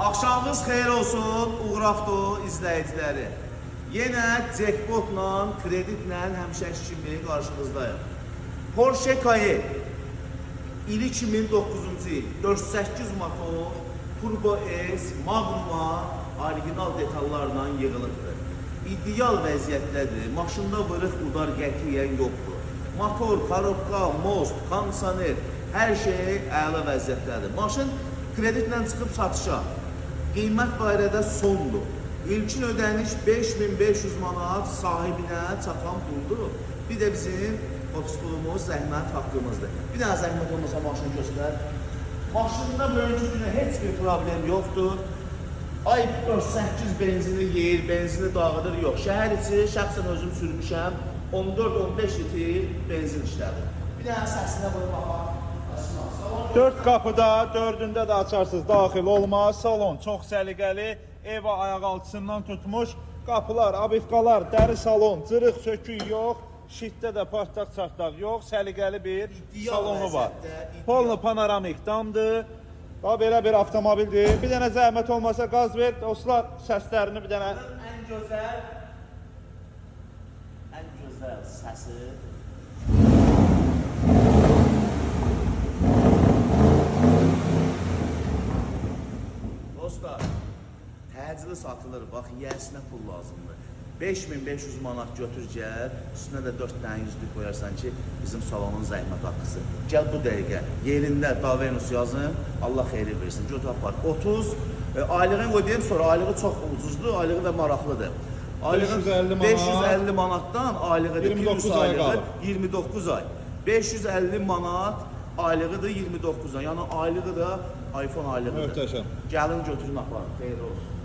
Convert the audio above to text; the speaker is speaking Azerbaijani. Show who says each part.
Speaker 1: Axşamınız xeyir olsun, Uğur Avto izləyiciləri. Yenə jackpotla, kreditlə həmişəki kimi qarşınızdayım. Porsche Cayenne ili 2009-cu il 408 motor Turbo S Magnuma orijinal detallarla yığılıbdır. İdeal vəziyyətdədir. Maşında vırıq udar qətiyyən yoxdur. Motor, korobka, most, kondisioner hər şey əla vəziyyətdədir. Maşın kreditlə çıxıb satışa. Qiymət barədə sondur. İlkin ödəniş 5500 manat sahibinə çatan puldur. Bir də bizim ofis pulumuz, zəhmət haqqımızdır. Bir dənə zəhmət olmasa maşını göstər. Maşında bugünkü günə heç bir problem yoxdur. Ay 4-8 benzini yeyir, benzini dağıdır, yox. Şəhər içi şəxsən özüm sürmüşəm, 14-15 litr benzin işlədir. Bir dənə səsinə qoyub baxa.
Speaker 2: 4 qapıda, 4-ündə də açarsınız, daxil olmaz. Salon çox səliqəli, eva ayaq altısından tutmuş. Qapılar, abifqalar, dəri salon, cırıq, sökük yox. Şitdə də partaq-çartaq yox, səliqəli bir salonu var. Polno panoramik damdır. Daha belə bir avtomobildir. Bir dənə zəhmət olmasa qaz ver, dostlar, səslərini bir dənə.
Speaker 1: Ən gözəl səsi. Dostlar, təcili satılır, bax, yiyəsinə pul lazımdır. 5500 manat götür gəl, üstünə də 4 dənə yüzlük qoyarsan ki, bizim salonun zəhmət haqqısı. Gəl bu dəqiqə, yerində Davenus yazın, Allah xeyri versin. Götür apar, 30, aylığını qoyayım sonra, aylığı çox ucuzdur, aylığı da maraqlıdır. 550 manatdan aylığıdır,
Speaker 2: 29 ay qalır.
Speaker 1: 29 ay. 550 manat aylığıdır, 29 ay. Yəni aylığı da iPhone aylığıdır.
Speaker 2: Möhtəşəm.
Speaker 1: Gəlin götürün aparın, xeyri olsun.